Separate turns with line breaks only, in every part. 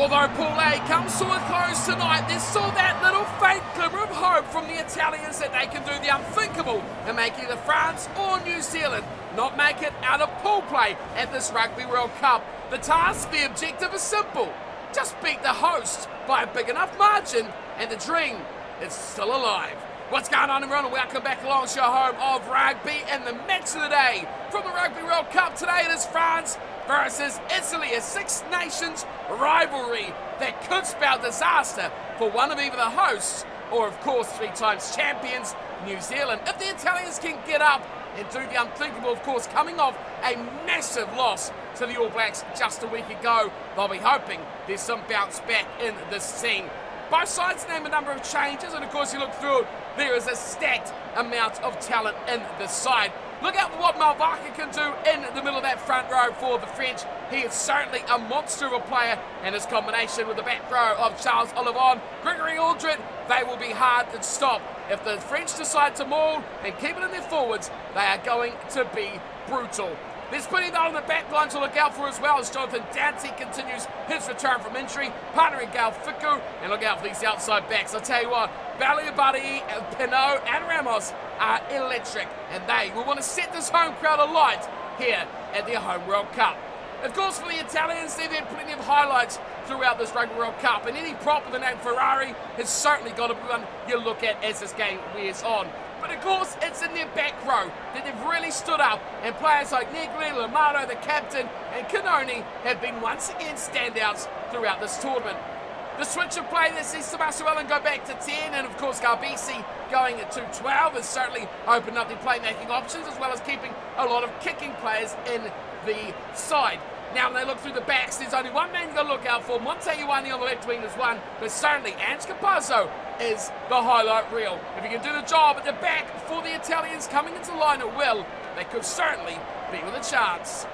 Although Pool A comes to a close tonight, there's still that little faint glimmer of hope from the Italians that they can do the unthinkable and make either France or New Zealand not make it out of pool play at this Rugby World Cup. The task, the objective is simple. Just beat the host by a big enough margin, and the dream is still alive. What's going on, everyone? Welcome back along to your home of rugby and the match of the day from the Rugby World Cup. Today it is France versus Italy, a Six Nations rivalry that could spell disaster for one of either the hosts or, of course, 3 times champions, New Zealand. If the Italians can get up and do the unthinkable, of course, coming off a massive loss to the All Blacks just a week ago, they'll be hoping there's some bounce back in this team. Both sides name a number of changes, and of course you look through it, there is a stacked amount of talent in this side. Look out for what Malvaca can do in the middle of that front row for the French. He is certainly a monster of a player, and his combination with the back row of Charles Olivon, Gregory Aldred, they will be hard to stop. If the French decide to maul and keep it in their forwards, they are going to be brutal. There's plenty though on the back line to look out for as well as Jonathan Dante continues his return from injury, partnering Gal Fiku, and look out for these outside backs. I'll tell you what, Baliabadi, Pinot and Ramos are electric, and they will want to set this home crowd alight here at their home World Cup. Of course, for the Italians, they've had plenty of highlights throughout this Rugby World Cup, and any prop with the name Ferrari has certainly got to be one you look at as this game wears on. But of course, it's in their back row that they've really stood up, and players like Negri, Lamato, the captain, and Canoni have been once again standouts throughout this tournament. The switch of play that sees Tommaso Allen go back to 10, and of course Garbisi going to 12 has certainly opened up their playmaking options, as well as keeping a lot of kicking players in the side. Now, when they look through the backs, there's only one man you've got to look out for. Montaiuani on the left wing is one, but certainly Ange Capazzo is the highlight reel. If he can do the job at the back for the Italians coming into line at will, they could certainly be with a chance.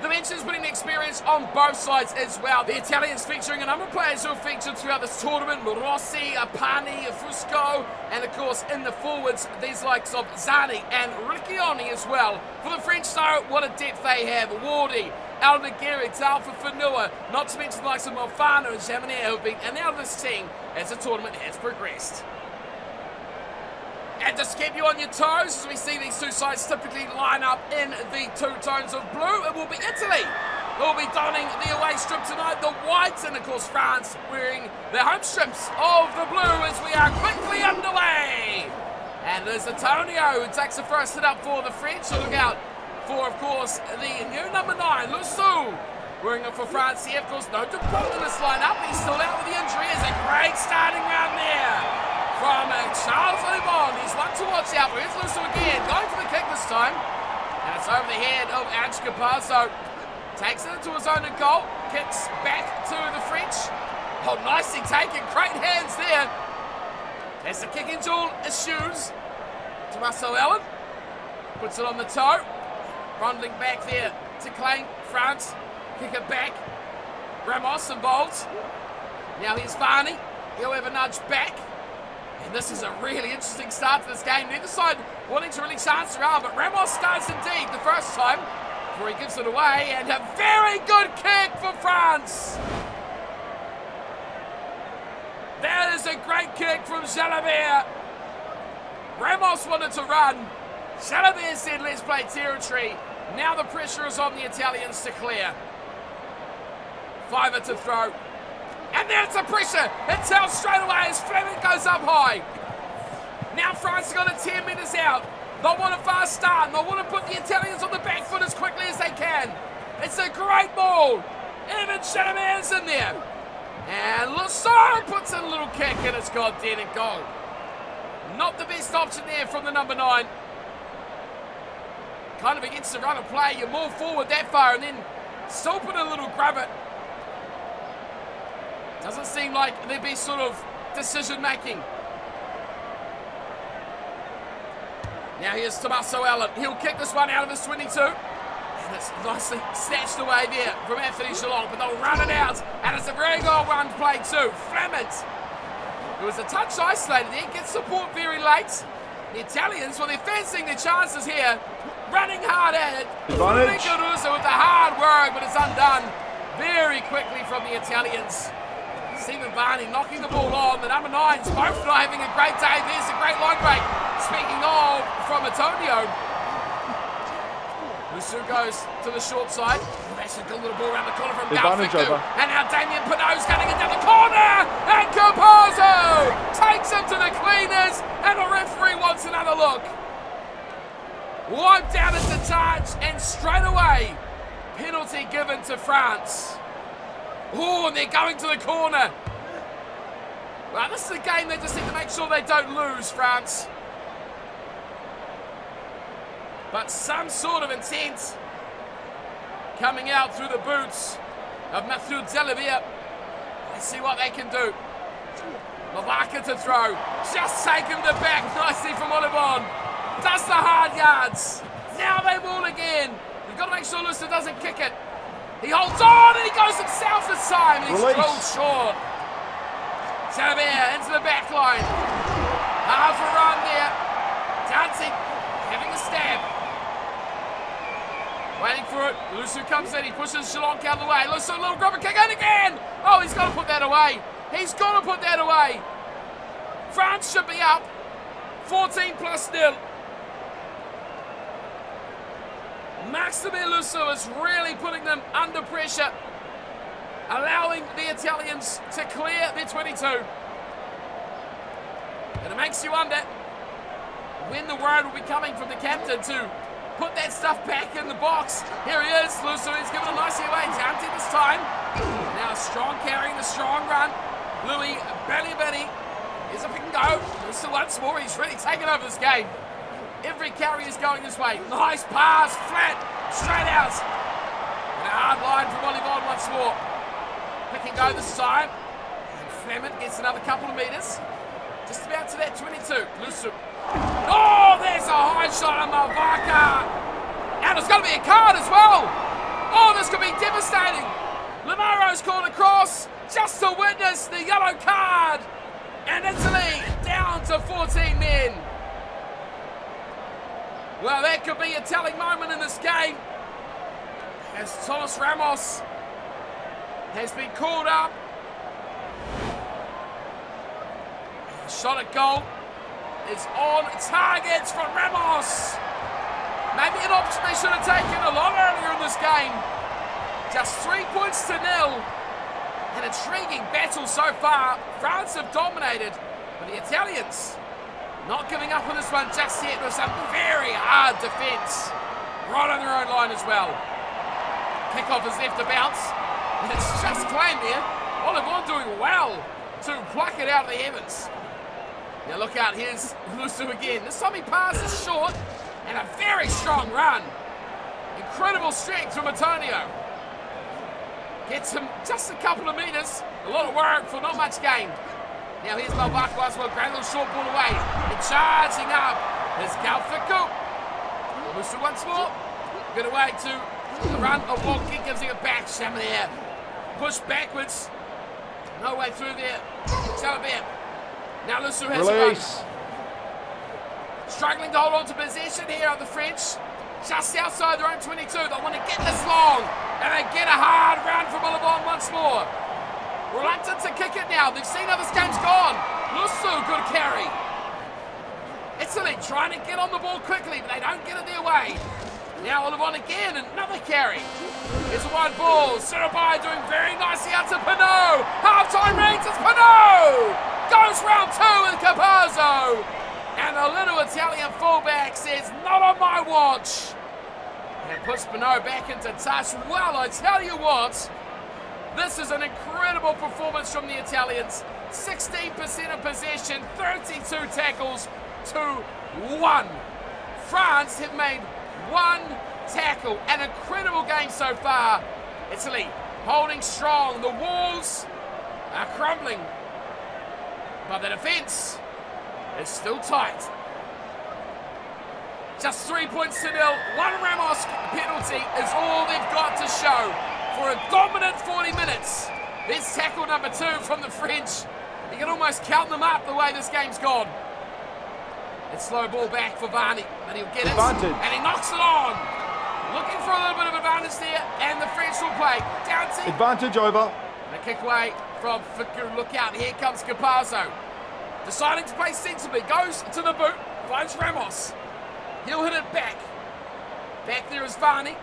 The mentions putting the experience on both sides as well. The Italians featuring a number of players who have featured throughout this tournament. Rossi, Apani, Fusco, and of course in the forwards, these likes of Zani and Riccioni as well. For the French though, what a depth they have. Wardy, Aldeguerri, Talfa Fanua, not to mention the likes of Mofano and Jaminet who have been in and out of this team as the tournament has progressed. And just keep you on your toes as we see these two sides typically line up in the 2 tones of blue. It will be Italy who will be donning the away strip tonight, the white, and of course France wearing the home strips of the blue as we are quickly underway. And there's Antonio who takes the first hit up for the French. So look out for, of course, the new number 9, Lussou, wearing it for France here. Of course, no Dupont in this lineup. He's still out with the injury. It's a great starting round there from Charles Olivon. He's one to watch out for. Here's Lussou again, going for the kick this time. And it's over the head of Ange Capazzo. Takes it into his own goal. Kicks back to the French. Oh, nicely taken. Great hands there. As the kicking duel eschews. Tommaso Allen puts it on the toe. Rondling back there to claim France. Kick it back. Ramos involved. Now here's Varney. He'll have a nudge back. And this is a really interesting start to this game. Neither side wanting to really chance around, but Ramos starts indeed the first time before he gives it away, and a very good kick for France. That is a great kick from Jalabert. Ramos wanted to run. Jalabert said, let's play territory. Now the pressure is on the Italians to clear. Fiver to throw. And there's the pressure. It tells straight away as Fleming goes up high. Now France have got it 10 metres out. They'll want a fast start, and they'll want to put the Italians on the back foot as quickly as they can. It's a great ball. Even Shanaman's in there. And Lussou puts in a little kick, and it's gone dead and goal. Not the best option there from the number 9. Kind of against the run of play. You move forward that far and then still put a little grab it. Doesn't seem like their best sort of decision making. Now here's Tommaso Allen. He'll kick this one out of his 22. And it's nicely snatched away there from Anthony Geelong, but they'll run it out. And it's a very good run play too. Fleming. It was a touch isolated there. Gets support very late. The Italians, well, they're fancying their chances here. Running hard at it. Fleming with the hard work, but it's undone very quickly from the Italians. Stephen Varney knocking the ball on. The number 9s both not having a great day. There's a great line break. Speaking of, from Antonio. Lusu goes to the short side. That's a good little ball around the corner from Galfiku. And now Damien Pinot's cutting it down the corner. And Capozzo takes him to the cleaners. And the referee wants another look. Wiped out at the touch. And straight away, penalty given to France. Oh, and they're going to the corner. Well, this is a game they just need to make sure they don't lose, France. But some sort of intent coming out through the boots of Mathieu Delavere. Let's see what they can do. Lavaka to throw. Just taking the back nicely from Olivon. Does the hard yards. Now they ball again. We've got to make sure Lusa doesn't kick it. He holds on and he goes himself this time. And he's drilled short. Delavere into the back line. Half a run there. Dancing. Having a stab. Waiting for it. Lusu comes in. He pushes Shalonk out of the way. Lusu, little grubber kick in again. Oh, he's got to put that away. He's got to put that away. France should be up 14+0. Maxime Lusu is really putting them under pressure, allowing the Italians to clear their 22. And it makes you wonder when the word will be coming from the captain to put that stuff back in the box. Here he is, Lusu. He's given it nicely away. Dante this time. Now Strong carrying the strong run. Louis Balibani is a pick and go. Lusu once more. He's really taken over this game. Every carry is going this way. Nice pass, flat, straight out. And a hard line from Olivon once more. Pick and go this time. And Fleming gets another couple of meters. Just about to that 22. Lusu. Oh, there's a high shot on Malvaka. And it's going to be a card as well. Oh, this could be devastating. Lamaro's called across just to witness the yellow card. And Italy down to 14 men. Well, that could be a telling moment in this game, as Thomas Ramos has been called up. Shot at goal is on target from Ramos. Maybe an option they should have taken a lot earlier in this game. Just 3 points to nil. An intriguing battle so far. France have dominated, but the Italians not giving up on this one just yet with some very hard defence. Right on their own line as well. Kickoff is left to bounce. And it's just claimed there. Olivon doing well to pluck it out of the heavens. Now look out, here's Lusu again. This time he passes short and a very strong run. Incredible strength from Antonio. Gets him just a couple of meters. A lot of work for not much gain. Now here's Malvaka as well, great little short ball away. And charging up is Galfiku. Lusu once more. Good away to the run of Wonky, gives him a back. Chamanier push backwards. No way through there. Delavere. Now Lusu has a run. Struggling to hold on to possession here of the French. Just outside their own 22. They want to get this long. And they get a hard round from Olivon once more. Reluctant to kick it now. They've seen how this game's gone. Lusu, good carry. Italy trying to get on the ball quickly, but they don't get it their way. Now Olivon again, another carry. Here's a wide ball. Sirabai doing very nicely out to Pinot. Half-time range, it's Pinot! Goes round 2 with Capozzo. And the little Italian fullback says, not on my watch. And puts Pinot back into touch. Well, I tell you what, this is an incredible performance from the Italians. 16% of possession, 32 tackles to 1. France have made 1 tackle. An incredible game so far. Italy holding strong. The walls are crumbling, but the defence is still tight. Just 3 points to nil. 1 Ramos penalty is all they've got to show for a dominant 40 minutes. There's tackle number 2 from the French. You can almost count them up the way this game's gone. It's slow ball back for Varney, but he'll get it. And he knocks it on. Looking for a little bit of advantage there, and the French will play. Down to
Advantage over.
a kick away from Fiku. Look out, here comes Capazzo. Deciding to play sensibly, goes to the boot, finds Ramos. He'll hit it back. Back there is Varney.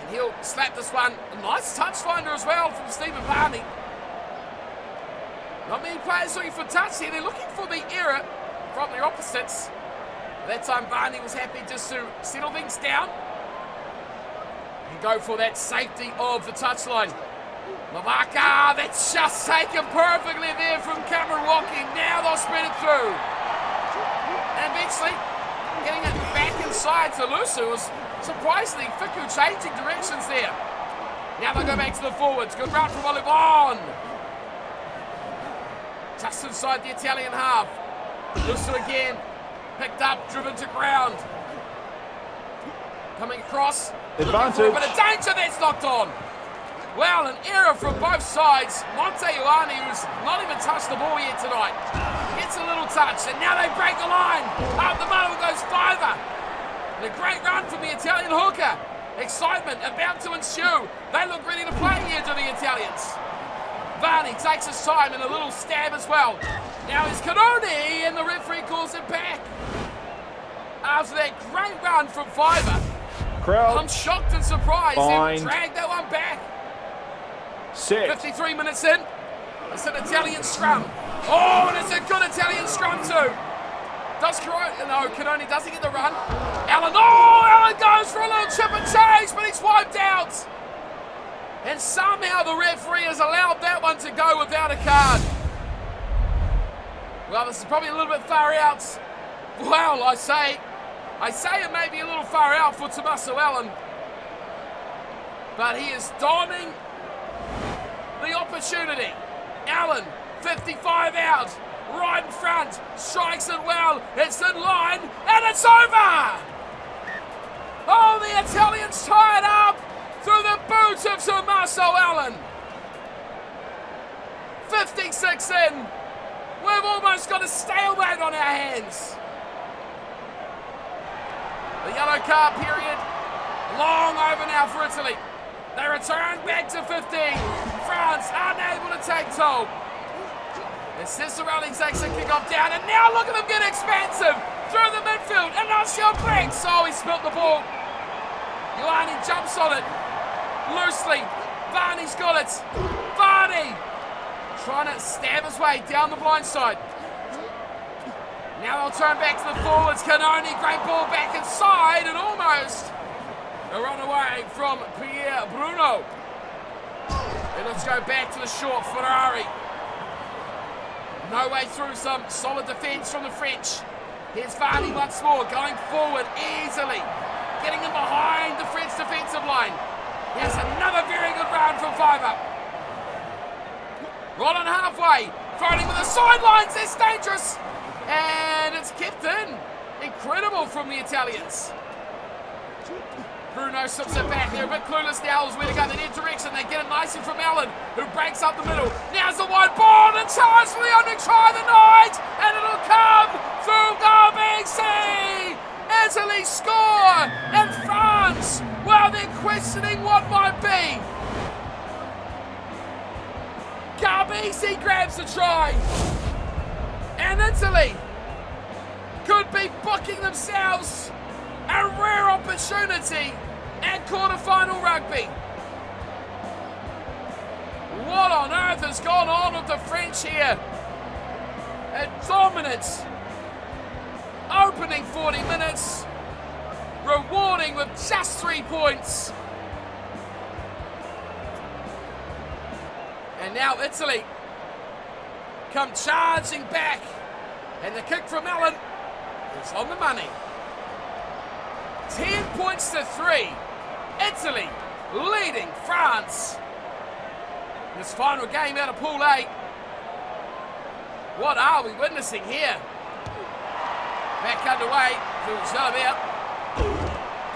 And he'll slap this one. A nice touch finder as well from Stephen Varney. Not many players looking for touch here. They're looking for the error from the opposites. That time Varney was happy just to settle things down and go for that safety of the touchline. Mavaka, that's just taken perfectly there from Cameron Walking. Now they'll spread it through. And eventually getting it back inside to Lusu was surprisingly Fiku changing directions there. Now they'll go back to the forwards. Good run from Olivon. Just inside the Italian half. Lusu again. Picked up, driven to ground. Coming across.
Advantage.
But a danger, that's knocked on. Well, an error from both sides. Monte Ioane, who's not even touched the ball yet tonight, gets a little touch, and now they break the line. Up the middle goes Fiver. And a great run from the Italian hooker. Excitement about to ensue. They look ready to play here to the Italians. Varney takes his time and a little stab as well. Now it's Canoni, and the referee calls it back. After that great run from Fiver,
Crowd.
I'm shocked and surprised. They dragged that one back.
Set.
53 minutes in. It's an Italian scrum. Oh, and it's a good Italian scrum too. Does Canoni doesn't get the run. Allen, Allen goes for a little chip and chase, but he's wiped out. And somehow the referee has allowed that one to go without a card. Well, this is probably a little bit far out. Well, I say it may be a little far out for Tommaso Allen. But he is donning the opportunity. Allen, 55 out, right in front, strikes it well, it's in line, and it's over! Oh, the Italians tie it up through the boot of Tommaso Allen. 56 in. We've almost got a stalemate on our hands. The yellow card period long over now for Italy. They return back to 15. France unable to take toll. And Cicerelli takes a kick-off down, and now look at them get expansive through the midfield. And Ignacio breaks. Oh, he spilt the ball. Ioane jumps on it loosely. Varney's got it. Varney trying to stab his way down the blind side. Now they'll turn back to the forwards. Canoni, great ball back inside, and almost a run away from Pierre Bruno. And let's go back to the short Ferrari. No way through, some solid defence from the French. Here's Varney once more, going forward easily. Getting him behind the French defensive line. Here's another very good run from Fiver. Right on halfway, fighting with the sidelines, it's dangerous. And it's kept in. Incredible from the Italians. Bruno slips it back. They're a bit clueless now as where to go in their direction. They get it nicely from Allen, who breaks up the middle. Now's the wide ball, and Charles Leon to try the night, and it'll come through Garbisi. Italy score, and France, well, they're questioning what might be. Garbisi grabs the try, and Italy could be booking themselves a rare opportunity at quarter-final rugby. What on earth has gone on with the French here? A dominant opening 40 minutes, rewarding with just 3 points. And now Italy come charging back, and the kick from Allen is on the money. 10 points to 3. Italy leading France. This final game out of Pool A. What are we witnessing here? Back underway. Jalabert.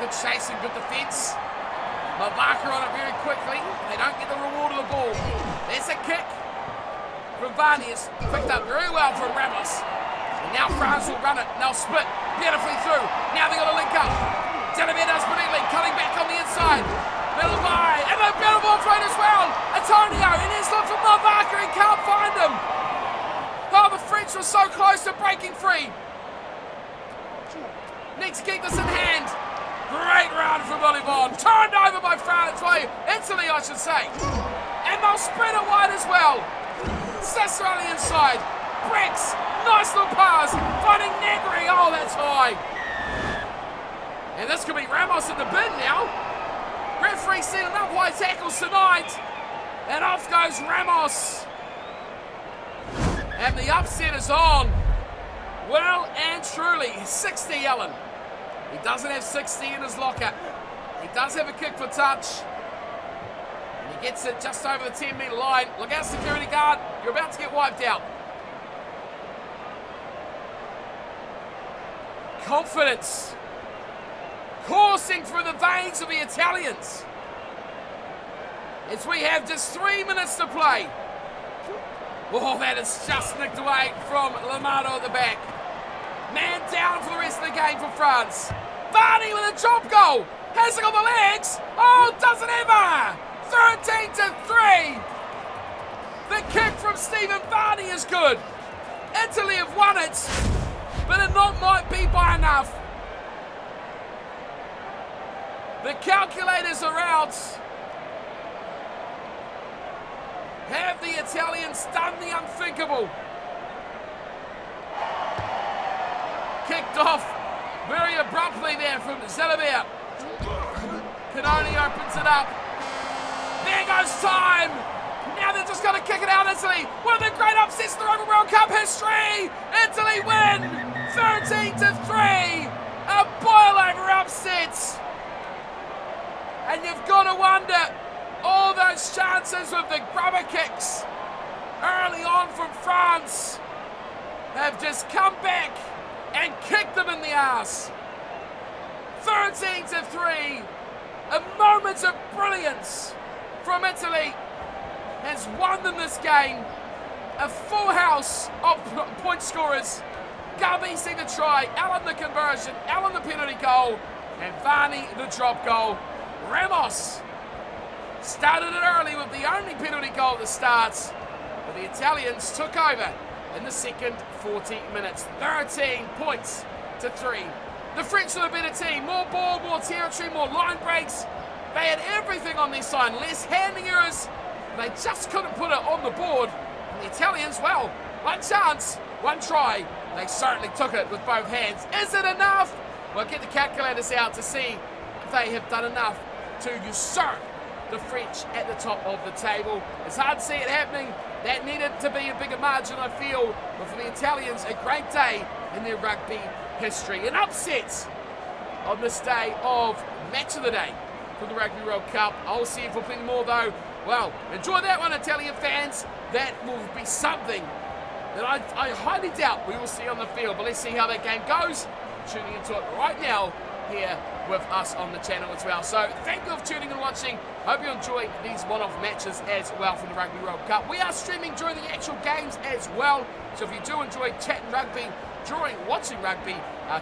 Good chasing, good defence. Mavaka on it very quickly. They don't get the reward of the ball. There's a kick from Varney. It's picked up very well from Ramos. And now France will run it. And they'll split beautifully through. Now they've got to link up. Zealand does brilliantly, cutting back on the inside. Little by, and a better ball thrown as well. Antonio, and he's looked for Mavaka, he can't find him. Oh, the French were so close to breaking free. Need to keep this in hand. Great round from Olivon. Turned over by France, by Italy, I should say. And they'll spread it wide as well. Cicero on the inside. Briggs, nice little pass. Finding Negri, oh, that's high. And this could be Ramos in the bin now. Referee seen enough high tackles tonight. And off goes Ramos. And the upset is on. Well and truly, 60 Ellen. He doesn't have 60 in his locker. He does have a kick for touch. And he gets it just over the 10-metre line. Look out, security guard. You're about to get wiped out. Confidence coursing through the veins of the Italians. As we have just 3 minutes to play. Oh, that is just nicked away from Lamato at the back. Man down for the rest of the game for France. Varney with a drop goal. Has it on the legs. Oh, doesn't ever. 13-3. The kick from Stephen Varney is good. Italy have won it, but it not might be by enough. The calculators are out. Have the Italians done the unthinkable? Kicked off very abruptly there from Zealand. Canoni opens it up. There goes time. Now they're just going to kick it out, Italy. One of the great upsets in the Rugby World Cup history. Italy win 13-3. A boil-over upset. And you've got to wonder, all those chances with the grubber kicks early on from France have just come back and kicked them in the arse. 13-3. A moment of brilliance from Italy has won them this game. A full house of point scorers. Gabi seeing the try, Allen the conversion, Allen the penalty goal, and Varney the drop goal. Ramos started it early with the only penalty goal at the start, but the Italians took over in the second 40 minutes. 13-3. The French were the better team. More ball, more territory, more line breaks. They had everything on their side. Less handing errors. They just couldn't put it on the board. And the Italians, well, one chance, one try. They certainly took it with both hands. Is it enough? Well, get the calculators out to see if they have done enough to usurp the French at the top of the table. It's hard to see it happening. That needed to be a bigger margin, I feel. But for the Italians, a great day in their rugby history. An upset on this day of Match of the Day for the Rugby World Cup. I'll see you for plenty more, though. Well, enjoy that one, Italian fans. That will be something that I highly doubt we will see on the field. But let's see how that game goes. Tuning into it right now here with us on the channel as well. So thank you for tuning and watching. Hope you enjoy these one-off matches as well from the Rugby World Cup. We are streaming during the actual games as well. So if you do enjoy chatting rugby during watching rugby,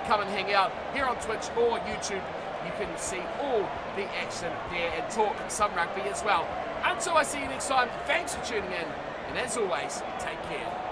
come and hang out here on Twitch or YouTube. You can see all the action there and talk some rugby as well. Until I see you next time, thanks for tuning in. And as always, take care.